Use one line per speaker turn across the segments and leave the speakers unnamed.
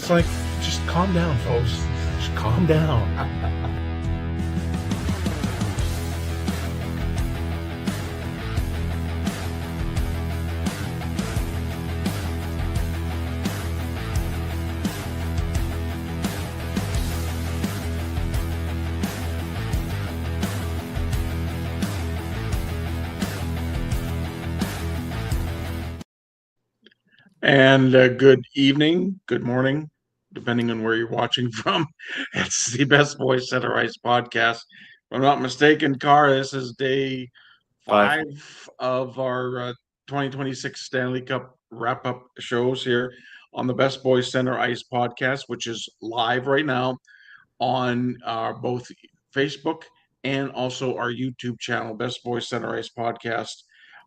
it's like, just calm down, folks. Just calm down. And good evening, good morning, depending on where you're watching from. It's the Best Boys Center Ice podcast. If I'm not mistaken, Car, this is day
5.
5 of our 2026 Stanley Cup wrap up shows here on the Best Boys Center Ice podcast, which is live right now on both Facebook and also our YouTube channel, Best Boys Center Ice podcast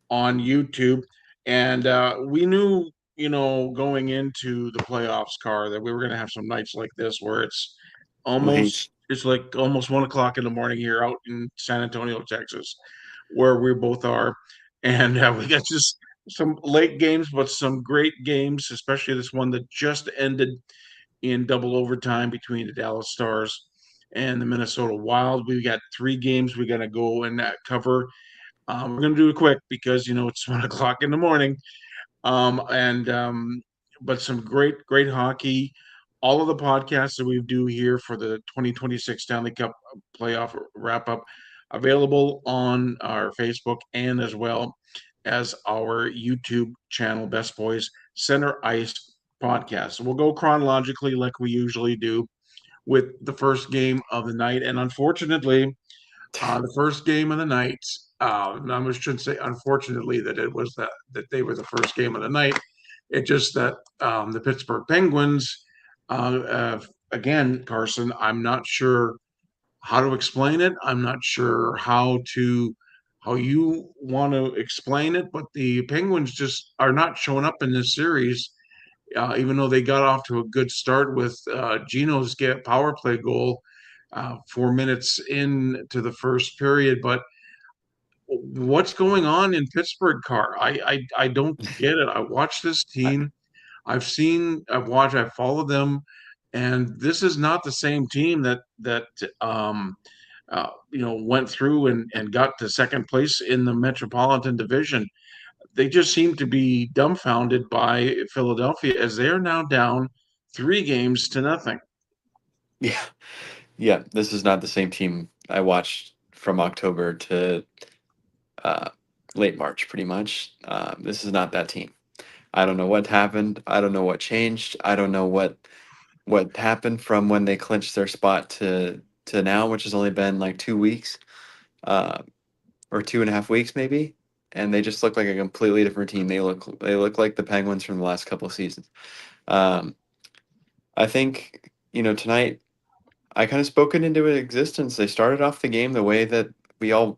on YouTube. And we knew, going into the playoffs, Car, that we were going to have some nights like this where
Late.
it's like almost 1 o'clock in the morning here out in San Antonio, Texas, where we both are. And we got just some late games, but some great games, especially this one that just ended in double overtime between the Dallas Stars and the Minnesota Wild. We got 3 games we got to go and cover. We're going to do it quick because it's 1 o'clock in the morning. And But some great hockey. All of the podcasts that we do here for the 2026 Stanley Cup playoff wrap up available on our Facebook and as well as our YouTube channel, Best Boys Center Ice Podcast. So we'll go chronologically like we usually do with the first game of the night. And unfortunately, the first game of the night, I shouldn't say unfortunately that it was that they were the first game of the night. It just that the Pittsburgh Penguins, again, Carson, I'm not sure how to explain it. I'm not sure how you want to explain it, but the Penguins just are not showing up in this series, even though they got off to a good start with Gino's power play goal 4 minutes into the first period. But what's going on in Pittsburgh, Car? I don't get it. I watch this
I,
team. I've followed them, and this is not the same team that went through and got to second place in the Metropolitan Division. They just seem to be dumbfounded by Philadelphia as they are now down 3 games to nothing.
yeah. Yeah. This is not the same team I watched from October to uh, late March, pretty much. This is not that team. I don't know what happened. I don't know what changed. I don't know what happened from when they clinched their spot to now, which has only been like 2 weeks, uh, or 2.5 weeks maybe. And they just look like a completely different team. They look like the Penguins from the last couple of seasons. Um, I think tonight I kind of spoke it into existence. They started off the game the way that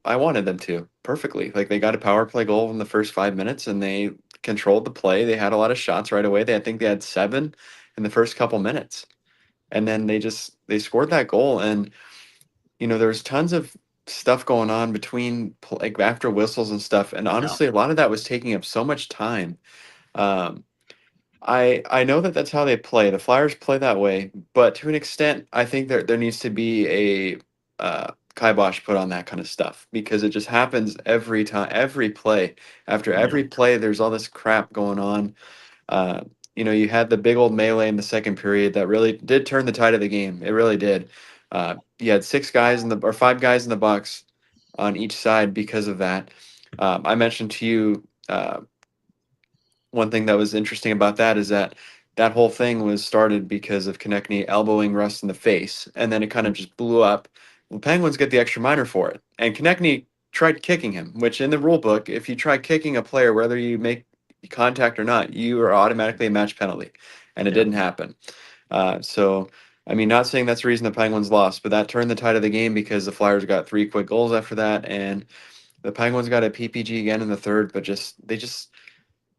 I wanted them to, perfectly. Like, they got a power play goal in the first 5 minutes and they controlled the play. They had a lot of shots right away. I think they had 7 in the first couple minutes. And then they scored that goal, and there was tons of stuff going on between like after whistles and stuff, and
Yeah.
honestly a lot of that was taking up so much time. Um I know that that's how they play. The Flyers play that way, but to an extent, I think there needs to be a kibosh put on that kind of stuff, because it just happens every time, every play. After
Yeah.
every play, there's all this crap going on. Uh, you had the big old melee in the second period that really did turn the tide of the game. It really did. You had 6 guys or 5 guys in the box on each side because of that. I mentioned to you. One thing that was interesting about that is that that whole thing was started because of Konechny elbowing Russ in the face, and then it kind of just blew up. The Penguins get the extra minor for it, and Konechny tried kicking him, which in the rule book, if you try kicking a player, whether you make contact or not, you are automatically a match penalty, and it
Yeah.
didn't happen. So, I mean, not saying that's the reason the Penguins lost, but that turned the tide of the game because the Flyers got 3 quick goals after that, and the Penguins got a PPG again in the third, but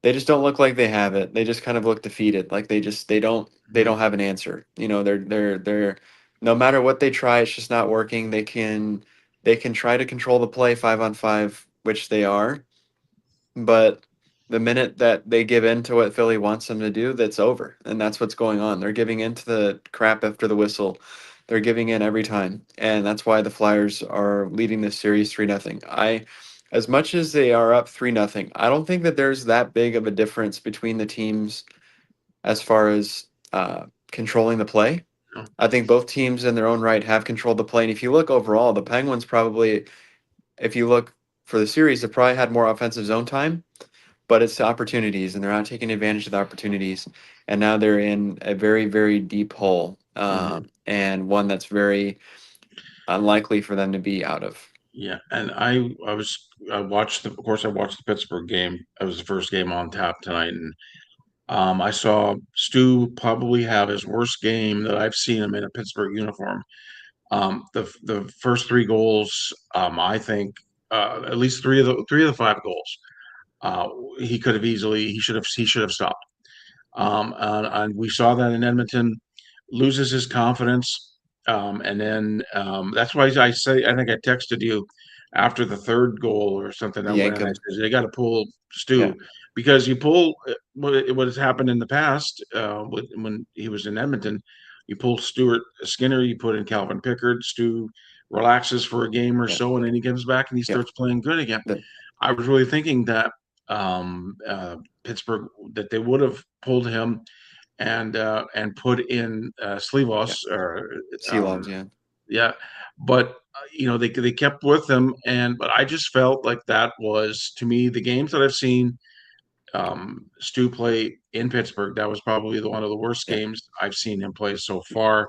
they just don't look like they have it. They just kind of look defeated. Like they don't have an answer. They're no matter what they try, it's just not working. They can try to control the play 5-on-5, which they are, but The minute that they give in to what Philly wants them to do, that's over. And that's what's going on. They're giving in to the crap after the whistle. They're giving in every time. And that's why the Flyers are leading this series 3-0. As much as they are up 3-0, I don't think that there's that big of a difference between the teams as far as controlling the play.
You know?
I think both teams in their own right have controlled the play. And if you look overall, the Penguins probably, if you look for the series, they probably had more offensive zone time, but it's the opportunities, and they're not taking advantage of the opportunities. And now they're in a very, very deep hole,
Mhm.
and one that's very unlikely for them to be out of.
Yeah, and I watched of course I watched the Pittsburgh game. It was the first game on tap tonight, and I saw Stu probably have his worst game that I've seen him in a Pittsburgh uniform. The first three goals, I think, at least three of the five goals, uh, he should have stopped. And we saw that in Edmonton, loses his confidence. And then that's why I say, I think I texted you after the third goal or something. I went
Yank
and I
him.
said, they got to pull
Yeah,
Stu because you pull what has happened in the past when he was in Edmonton. You pull Stuart Skinner, you put in Calvin Pickard, Stu relaxes for a game or
yeah,
so, and then he comes back and he
yeah,
starts playing good again.
the,
I was really thinking that um, uh, Pittsburgh that they would have pulled him and put in
yeah.
Slivos or
Sea logs, yeah,
yeah, but they kept with him but I just felt like that was to me the games that I've seen Stu play in Pittsburgh. That was probably one of the worst
yeah,
games I've seen him play so far.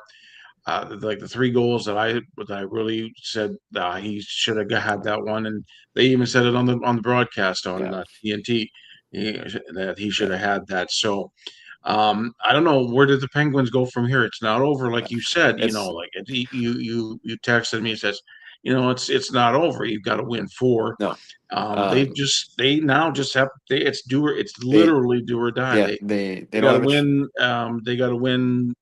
Like the three goals that I really said he should have had that one, and they even said it on the broadcast on
yeah,
TNT that he should
yeah.
have had that. So I don't know where did the Penguins go from here. It's not over, like you said.
It's
Like you texted me. It says, it's not over. You've got to win four.
no.
They
Um,
now just have it's
they
literally do or die.
yeah,
They
they
they
don't
got to
have a
win. They got to win.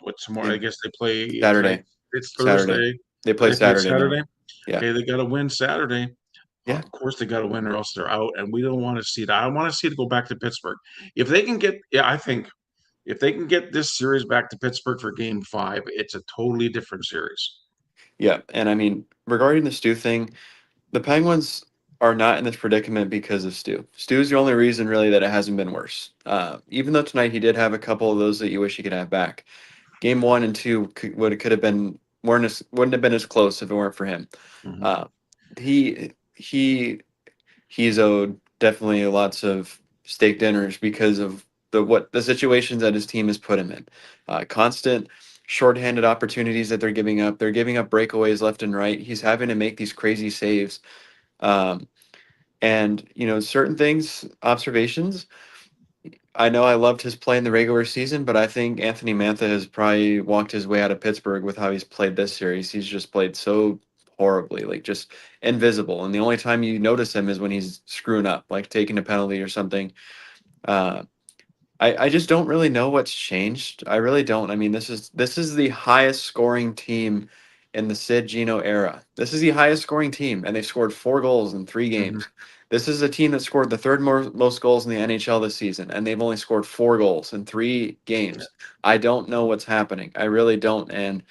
What's tomorrow? I
they
guess they play tonight.
Saturday.
It's
Saturday.
Thursday.
They play
They play
Saturday now.
Saturday.
Yeah.
Okay, they got to win Saturday.
Yeah.
Of course, they got to win, or else they're out. And we don't want to see that. I want to see it go back to Pittsburgh. If they can get, yeah, I think if they can get this series back to Pittsburgh for Game 5, it's a totally different series.
Yeah. And I mean, regarding the Stu thing, the Penguins are not in this predicament because of Stu. Stu's the only reason really that it hasn't been worse. Even though tonight he did have a couple of those that you wish he could have back. Game one and two could have been wouldn't have been as close if it weren't for him.
Hmm.
Uh, he he's owed definitely lots of steak dinners because of the situations that his team has put him in. Constant shorthanded opportunities that they're giving up. They're giving up breakaways left and right. He's having to make these crazy saves. Um, and certain things, observations. I know I loved his play in the regular season, but I think Anthony Mantha has probably walked his way out of Pittsburgh with how he's played this series. He's just played so horribly, like just invisible. And the only time you notice him is when he's screwing up, like taking a penalty or something. Uh, I just don't really know what's changed. I really don't. I mean, this is the highest scoring team in the Sid Gino era. This is the highest scoring team, and they've scored 4 goals in 3 games.
Hmm.
This is a team that scored the third most goals in the NHL this season, and they've only scored 4 goals in 3 games. I don't know what's happening. I really don't. And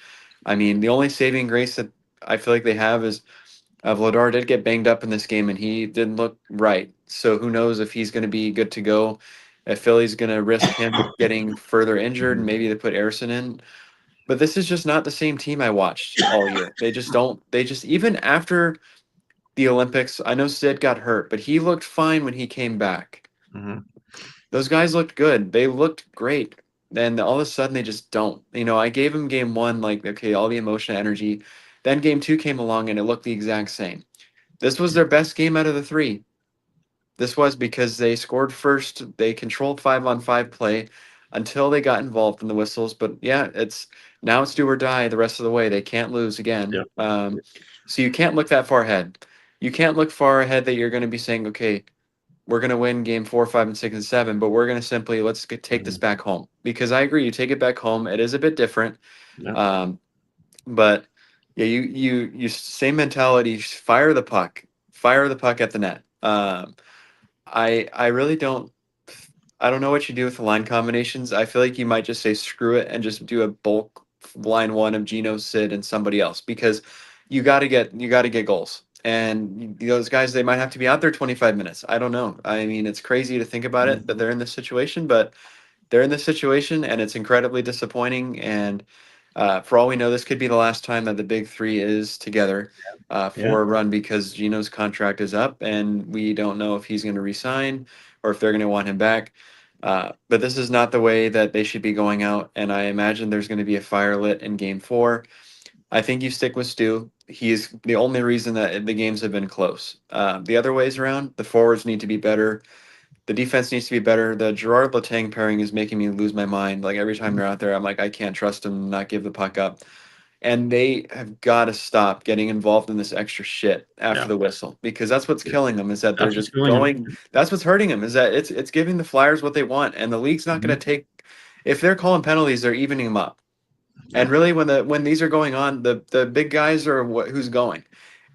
I mean, the only saving grace that I feel like they have is Vladar did get banged up in this game, and he didn't look right. So who knows if he's going to be good to go? If Philly's going to risk him getting further injured, and
Hmm.
maybe they put Harrison in. But this is just not the same team I watched all year. They just don't. They just even after the Olympics, I know Sid got hurt, but he looked fine when he came back.
Hmm.
Those guys looked good. They looked great. And all of a sudden, they just don't. I gave him game one, like, okay, all the emotion, energy. Then game two came along, and it looked the exact same. This was their best game out of the three. This was because they scored first. They controlled 5-on-5 play until they got involved in the whistles. But yeah, it's do or die the rest of the way. They can't lose again.
Yep.
So you can't look that far ahead. You can't look far ahead that you're going to be saying, okay, we're going to win game 4, 5, and 6 and 7, but we're going to simply take this
Hmm.
back home. Because I agree, you take it back home. It is a bit different.
Yep.
Um, but yeah, you same mentality. Fire the puck at the net. I really don't. I don't know what you do with the line combinations. I feel like you might just say screw it and just do a bulk line one of Geno, Sid, and somebody else because you got to get goals. And those guys, they might have to be out there 25 minutes. I don't know. I mean, it's crazy to think about it that
Mhm.
they're in this situation, but they're in this situation and it's incredibly disappointing. And for all we know, this could be the last time that the big three is together
Yeah,
for a run because Gino's contract is up and we don't know if he's going to resign or if they're going to want him back. But this is not the way that they should be going out. And I imagine there's going to be a fire lit in game four. I think you stick with Stu. He is the only reason that the games have been close. The other ways around, the forwards need to be better. The defense needs to be better. The Gerard Letang pairing is making me lose my mind. Like every time they're out there, I'm like, I can't trust him, not give the puck up. And they have got to stop getting involved in this extra shit after
yeah,
the whistle because that's what's
yeah.
killing them. Is that they're
That's what's
just
killing him.
going. That's what's hurting them. Is that it's giving the Flyers what they want, and the league's not going
Mhm.
to take. If they're calling penalties, they're evening them up. And
Yeah,
really, when these are going on, the big guys are who's going.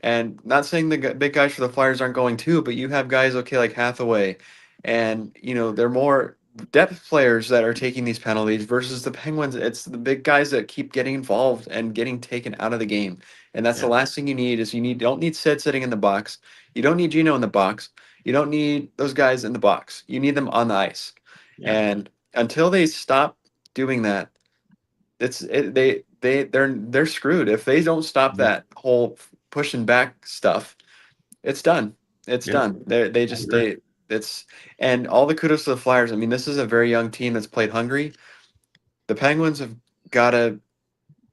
And not saying the big guys for the Flyers aren't going too, but you have guys okay like Hathaway, and they're more depth players that are taking these penalties versus the Penguins. It's the big guys that keep getting involved and getting taken out of the game. And that's the
yeah,
last thing you need is don't need Sid sitting in the box. You don't need Gino in the box. You don't need those guys in the box. You need them on the ice.
yeah,
And until they stop doing that, they're screwed if they don't stop
mhm.
that whole pushing back stuff. It's done. It's
Yeah.
done. They
I
just
agree.
they it's and all the kudos to the Flyers. I mean, this is a very young team that's played hungry. The Penguins have gotta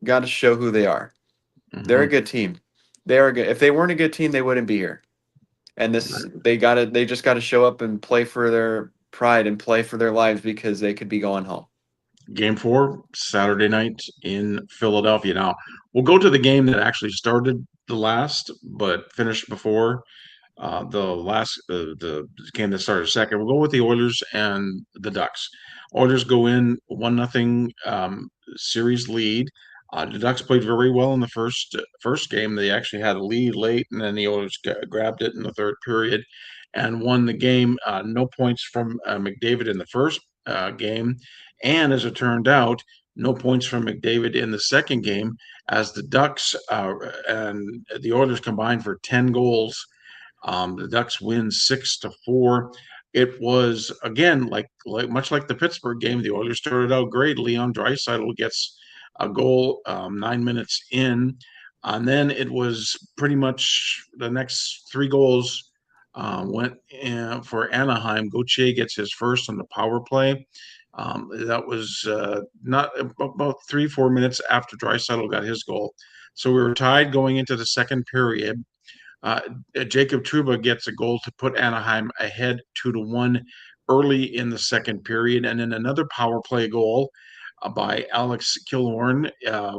gotta show who they are. They're a
Hmm.
good team. They are good. If they weren't a good team, they wouldn't be here. And this they just gotta show up and play for their pride and play for their lives because they could be going home.
Game four, Saturday night in Philadelphia. Now, we'll go to the game that actually started the last, but finished before. The game that started second. We'll go with the Oilers and the Ducks. Oilers go in 1-0 series lead. The Ducks played very well in the first game. They actually had a lead late, and then the Oilers grabbed it in the third period and won the game. No points from McDavid in the first game, and as it turned out, no points from McDavid in the second game, as the Ducks and the Oilers combined for 10 goals. The Ducks win 6-4. It was again like much like the Pittsburgh game. The Oilers started out great. Leon Draisaitl gets a goal 9 minutes in, and then it was pretty much the next three goals went for Anaheim. Gauthier gets his first on the power play. That was not about 3-4 minutes after Draisaitl got his goal. So we were tied going into the second period. uh, Jacob Truba gets a goal to put Anaheim ahead 2-1 early in the second period, and then another power play goal by Alex Killorn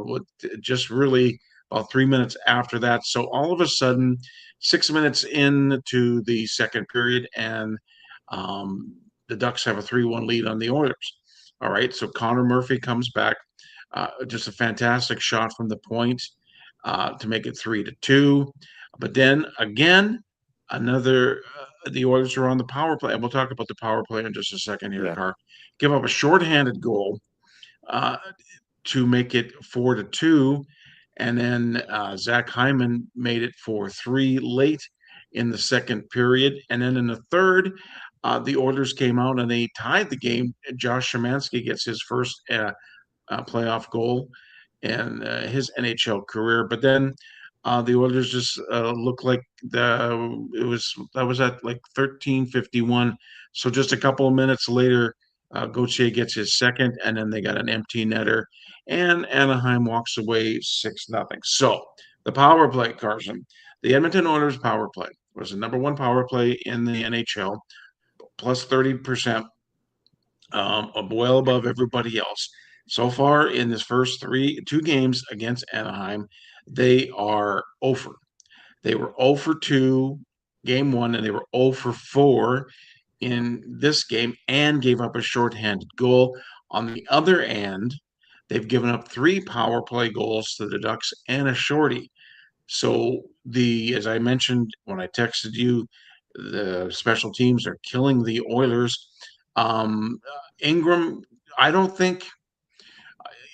with just really about 3 minutes after that. So all of a sudden, 6 minutes into the second period, and um, the Ducks have a 3-1 lead on the Oilers. All right, so Connor Murphy comes back, just a fantastic shot from the point to make it 3-2. But then again, the Oilers are on the power play. And we'll talk about the power play in just a second here,
Yeah.
Carr. Give up a shorthanded goal uh, to make it 4-2. And then Zach Hyman made it 4-3 late in the second period. And then in the third, the Oilers came out and they tied the game. Josh Szymanski gets his first playoff goal in his NHL career. But then the Oilers just looked like that was at like 13:51. So just a couple of minutes later, Gauthier gets his second, and then they got an empty netter, and Anaheim walks away 6-0. So the power play, Carson, the Edmonton Oilers power play was the number one power play in the NHL, plus 30%, well above everybody else. So far in this first two games against Anaheim, they are over. They were 0 for 2 game one, and they were 0 for 4 in this game, and gave up a shorthanded goal. On the other end, they've given up three power play goals to the Ducks and a shorty. So as I mentioned when I texted you, The special teams are killing the Oilers. Ingram, I don't think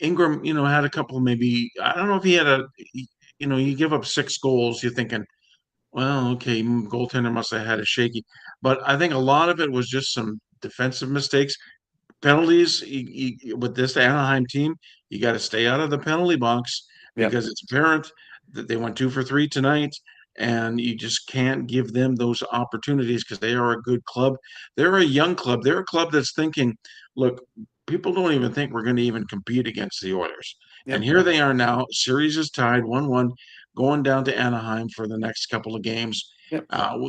Ingram, had a couple maybe. I don't know if he had you give up 6 goals, you're thinking, well, okay, goaltender must have had a shaky. But I think a lot of it was just some defensive mistakes. Penalties with this Anaheim team, you got to stay out of the penalty box
Yep.
because it's apparent that they went 2 for 3 tonight, and you just can't give them those opportunities because they are a good club. They're a young club. They're a club that's thinking, look, people don't even think we're going to even compete against the Oilers. And
Yep.
here they are now. Series is tied 1-1, going down to Anaheim for the next couple of games.
Yep.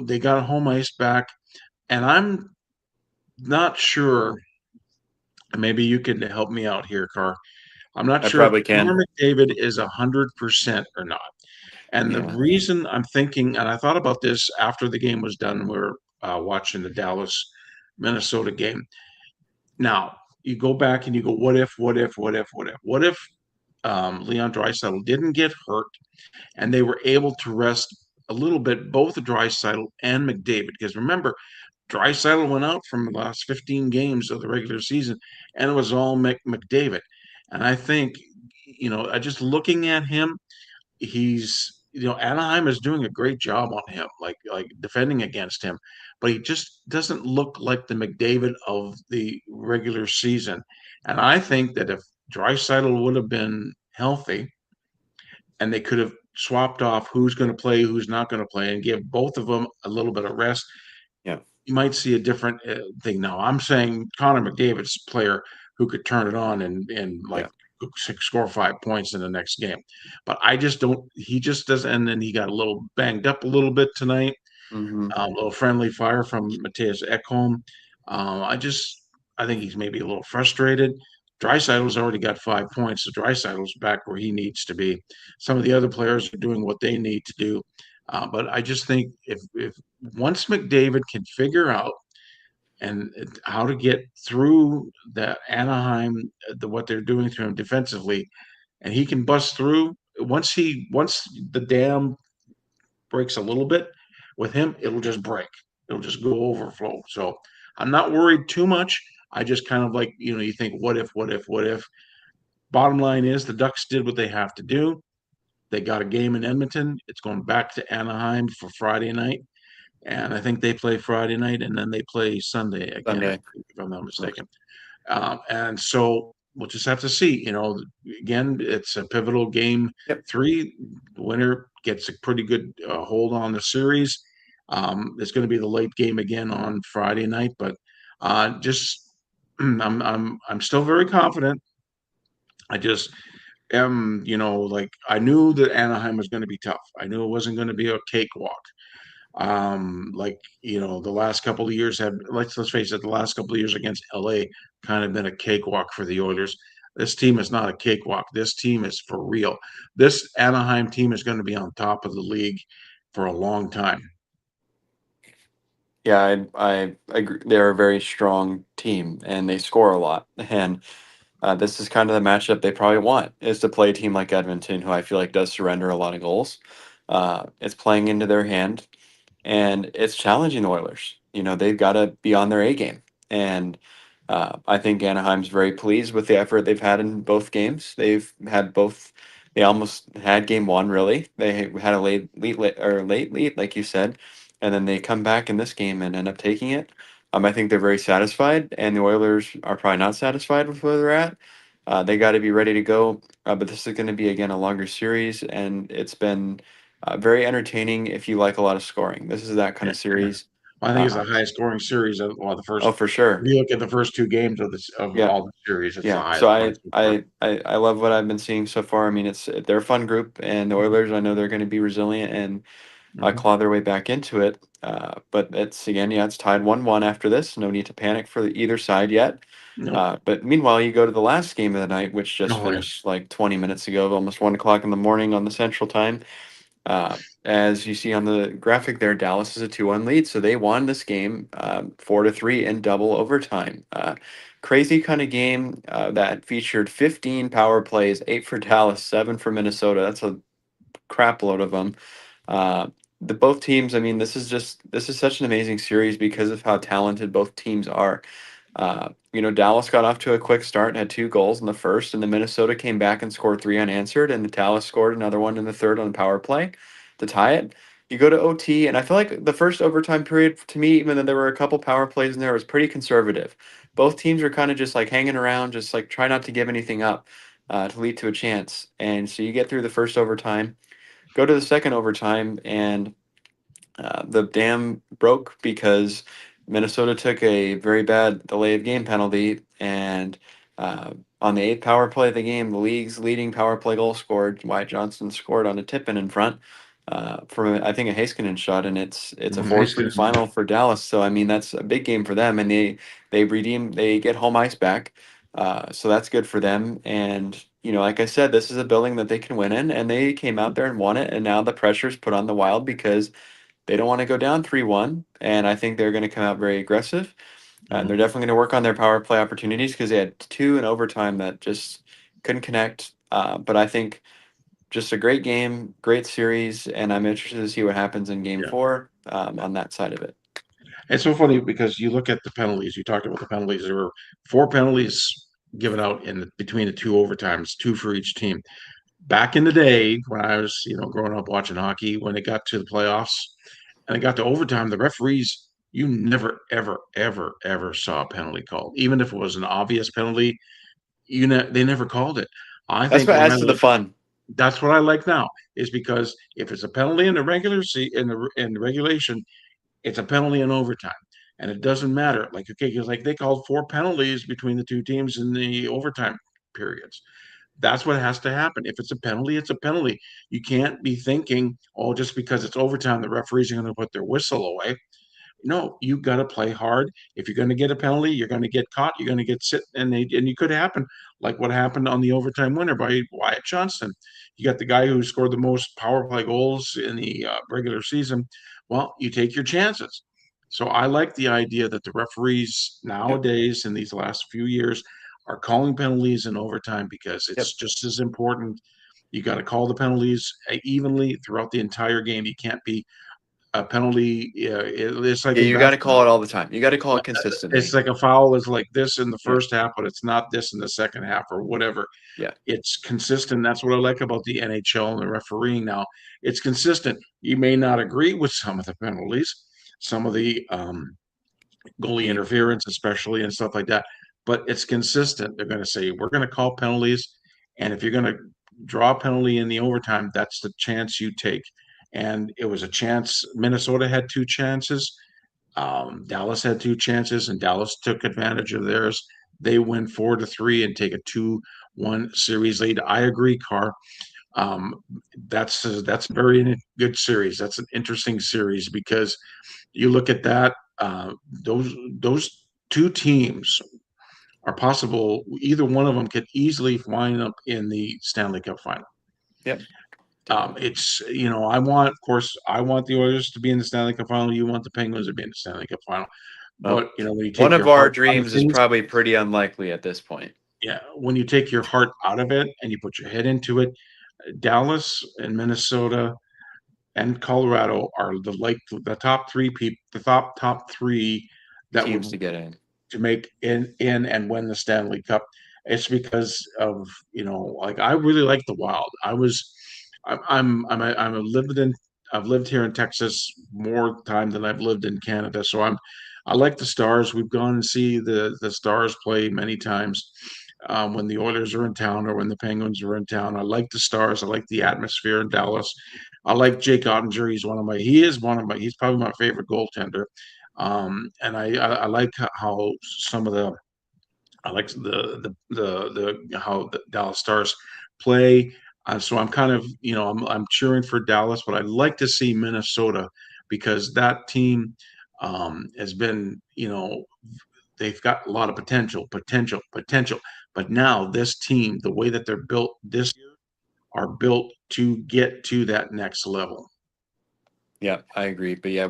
They got home ice back, and I'm not sure. Maybe you can help me out here, Carr. I'm not
I
sure if
probably
Connor
can.
McDavid is 100% or not. And the
Yeah.
reason I'm thinking, and I thought about this after the game was done, we were watching the Dallas Minnesota game. Now, you go back and you go, what if, what if, what if, what if? What if Leon Draisaitl didn't get hurt and they were able to rest a little bit both Draisaitl and McDavid? Because remember, Draisaitl went out from the last 15 games of the regular season, and it was all McDavid. And I think, just looking at him, Anaheim is doing a great job on him, like defending against him, but he just doesn't look like the McDavid of the regular season. And I think that if Draisaitl would have been healthy, and they could have swapped off who's going to play, who's not going to play, and give both of them a little bit of rest,
Yeah.
you might see a different thing. Now, I'm saying Connor McDavid's a player who could turn it on and like
Yeah.
score 5 points in the next game. But I just don't. He just doesn't. And then he got a little banged up a little bit tonight.
Hmm.
A little friendly fire from Matthias Ekholm. I think he's maybe a little frustrated. Dreisaitl's already got 5 points, so Dreisaitl's back where he needs to be. Some of the other players are doing what they need to do. But I just think if once McDavid can figure out and how to get through that Anaheim, what they're doing to him defensively, and he can bust through. Once the dam breaks a little bit with him, it'll just break. It'll just go overflow. So I'm not worried too much. I just kind of like, you think, what if, what if, what if? Bottom line is the Ducks did what they have to do. They got a game in Edmonton. It's going back to Anaheim for Friday night. And I think they play Friday night and then they play Sunday again,
Sunday.
if I'm not
Okay.
mistaken. And so we'll just have to see. Again, it's a pivotal game
Yep.
3. The winner gets a pretty good hold on the series. It's going to be the late game again on Friday night, but just I'm still very confident. I just am, like I knew that Anaheim was going to be tough. I knew it wasn't going to be a cakewalk. Like the last couple of years have let's face it, the last couple of years against LA kind of been a cakewalk for the Oilers. This team is not a cakewalk. This team is for real. This Anaheim team is going to be on top of the league for a long time.
Yeah, I agree. They're a very strong team and they score a lot. And this is kind of the matchup they probably want is to play a team like Edmonton, who I feel like does surrender a lot of goals. It's playing into their hand, and it's challenging the Oilers. They've got to be on their A game, and I think Anaheim's very pleased with the effort they've had in both games. They've had both. They almost had game one. Really, they had a late lead, like you said, and then they come back in this game and end up taking it. I think they're very satisfied, and the Oilers are probably not satisfied with where they're at. They got to be ready to go, but this is going to be again a longer series, and it's been very entertaining if you like a lot of scoring. This is that kind
Yeah,
of
yeah.
series.
I think it's
Uh,
the highest scoring series of the
oh,
first.
for sure.
If you look at the first 2 games of
Yeah,
all the series, it's the
yeah. So
highest one so far.
I love what I've been seeing so far. I mean, they're a fun group, and the Oilers. I know they're going to be resilient and
Mhm.
claw their way back into it. But it's again, yeah, it's tied 1-1 after this. No need to panic for either side yet.
Nope.
But meanwhile, you go to the last game of the night, which just
Oh yeah.
finished like 20 minutes ago, almost 1 o'clock in the morning on the Central Time. As you see on the graphic there, Dallas is a 2-1 lead, so they won this game 4-3 in double overtime. Crazy kind of game that featured 15 power plays, 8 for Dallas, 7 for Minnesota. That's a crap load of them. the both teams. I mean, this is such an amazing series because of how talented both teams are. Dallas got off to a quick start and had two goals in the first, and then Minnesota came back and scored three unanswered, and the Dallas scored another one in the third on the power play to tie it. You go to OT, and I feel like the first overtime period, to me, even though there were a couple power plays in there, was pretty conservative. Both teams were kind of just like hanging around, just like try not to give anything up to lead to a chance. And so you get through the first overtime, go to the second overtime, and the dam broke because Minnesota took a very bad delay of game penalty, and uh, on the eighth power play of the game, the league's leading power play goal scored. Wyatt Johnson scored on a tip-in in front from I think a Heiskanen shot, and it's a
Mhm.
4-3 final for Dallas. So I mean that's a big game for them, and they get home ice back. So that's good for them. And like I said, this is a building that they can win in, and they came out there and won it. And now the pressure's put on the Wild because they don't want to go down 3-1, and I think they're going to come out very aggressive. And they're
Mhm.
definitely going to work on their power play opportunities because they had two in overtime that just couldn't connect. But I think just a great game, great series, and I'm interested to see what happens in game
Yeah.
four on that side of it.
It's so funny because you look at the penalties. You talked about the penalties. There were four penalties given out between the two overtimes, two for each team. Back in the day when I was, growing up watching hockey, when it got to the playoffs and it got to overtime, the referees, you never, ever, ever, ever saw a penalty called. Even if it was an obvious penalty, they never called it. I
That's
think
what
what I
adds to the
like
fun.
That's what I like now is because if it's a penalty in the in the regulation, it's a penalty in overtime. And it doesn't matter. Like, okay, because like they called four penalties between the two teams in the overtime periods. That's what has to happen. If it's a penalty, it's a penalty. You can't be thinking, oh, just because it's overtime, the referees are going to put their whistle away. No, you got to play hard. If you're going to get a penalty, you're going to get caught. You're going to get sit, and you could happen like what happened on the overtime winner by Wyatt Johnston. You got the guy who scored the most power play goals in the regular season. Well, you take your chances. So I like the idea that the referees
Yep.
nowadays in these last few years are calling penalties in overtime because
Yep.
it's just as important. You got to call the penalties evenly throughout the entire game. You can't be a penalty. Yeah, it's like
Yeah,
in
you got to call
basketball.
it all the time. You got to call
Yeah,
it
it's
consistently.
like a foul is like this in the
Yeah.
first half, but it's not this in the second half or whatever.
Yeah.
It's consistent. That's what I like about the NHL and the refereeing now. It's consistent. You may not agree with some of the penalties, some of the goalie
The,
interference, especially and stuff like that, but it's consistent. They're going to say, we're going to call penalties. And if you're going to draw a penalty in the overtime, that's the chance you take. And it was a chance. Minnesota had two chances. Dallas had two chances, and Dallas took advantage of theirs. They win 4-3 and take a 2-1 series lead. I agree, Carr. Um, that's a very good series. That's an interesting series because you look at that. Those two teams are possible. Either one of them could easily wind up in the Stanley Cup final.
yep. Definitely.
It's of course, I want the Oilers to be in the Stanley Cup final. You want the Penguins to be in the Stanley Cup final.
Well,
But when you
one
take
of
your
our
heart out of
dreams is
things,
probably pretty unlikely at this point.
yeah, when you take your heart out of it and you put your head into it, Dallas and Minnesota and Colorado are the top three people, the top three that would
Teams to get in.
to make in and win the Stanley Cup. It's because of like I really like the Wild. I'm a lived in I've lived here in Texas more time than I've lived in Canada, so I like the Stars. We've gone and see the Stars play many times. When the Oilers are in town or when the Penguins are in town, I like the Stars. I like the atmosphere in Dallas. I like Jake Ottinger. He's probably my favorite goaltender. And I like how some of the I like the how the Dallas Stars play. So I'm kind of I'm cheering for Dallas, but I'd like to see Minnesota because that team has been they've got a lot of potential. But now this team, the way that they're built this year, are built to get to that next level.
Yeah, I agree. But yeah,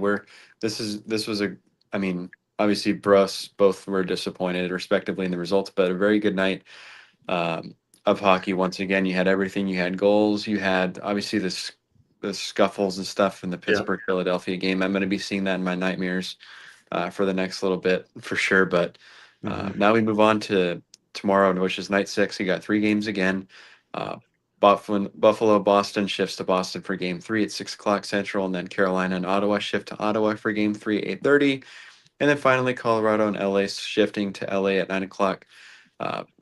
this was a I mean, obviously Bruss both were disappointed respectively in the results, but a very good night um, of hockey once again. You had everything. You had goals. You had obviously this the scuffles and stuff in the
Yeah.
Pittsburgh Philadelphia game. I'm going to be seeing that in my nightmares for the next little bit for sure. But
Hmm.
now we move on to tomorrow, which is night 6. You got 3 games again. Uh, Buffalo, Boston shifts to Boston for game 3 at 6 o'clock Central, and then Carolina and Ottawa shift to Ottawa for game 3 at 8:30, and then finally Colorado and LA shifting to LA at 9 o'clock.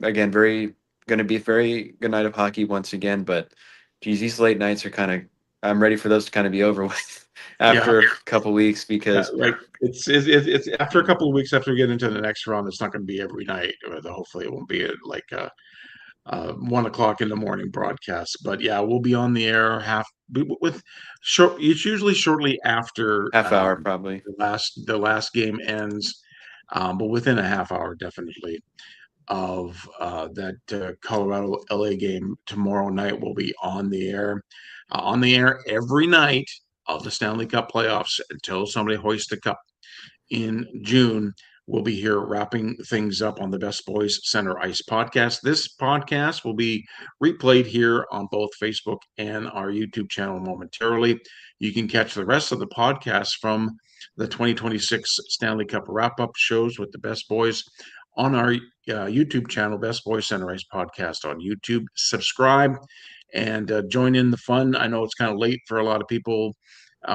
Again, very going to be a very good night of hockey once again, but geez, these late nights are kind of. I'm ready for those to kind of be over with
Yeah.
after a couple weeks
Yeah,
because
like it's after a couple of weeks after we get into the next round, it's not going to be every night. Hopefully, it won't be at like 1 o'clock in the morning broadcast. But yeah, we'll be on the air with short. It's usually shortly after
half hour probably.
the last game ends, but within a half hour, definitely of that Colorado LA game tomorrow night. Will be on the air every night of the Stanley Cup playoffs until somebody hoists the cup in June. We'll be here wrapping things up on the Best Boys Center Ice podcast. This podcast will be replayed here on both Facebook and our YouTube channel momentarily. You can catch the rest of the podcast from the 2026 Stanley Cup wrap up shows with the Best Boys on our YouTube channel, Best Boys Center Ice podcast on YouTube. Subscribe and join in the fun. I know it's kind of late for a lot of people.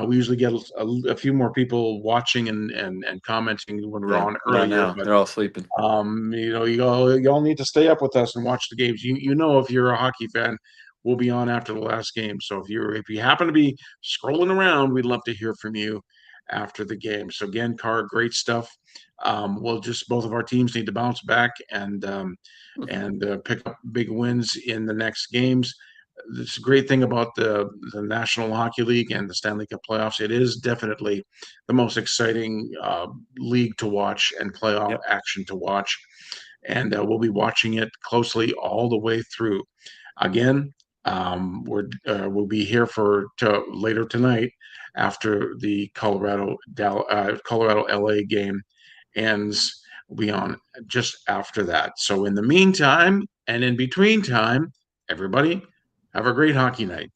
We usually get a few more people watching and commenting when we're
Yeah,
on
not
earlier,
now.
but
They're all sleeping.
you all need to stay up with us and watch the games. If you're a hockey fan, we'll be on after the last game. So if you happen to be scrolling around, we'd love to hear from you after the game. So again, Car, great stuff. We'll just both of our teams need to bounce back and pick up big wins in the next games. This great thing about the National Hockey League and the Stanley Cup playoffs. It is definitely the most exciting league to watch and playoff
Yep.
action to watch. And we'll be watching it closely all the way through. Again, we'll be here later tonight after the Colorado LA game ends. We'll be on just after that. So in the meantime and in between time, everybody have a great hockey night.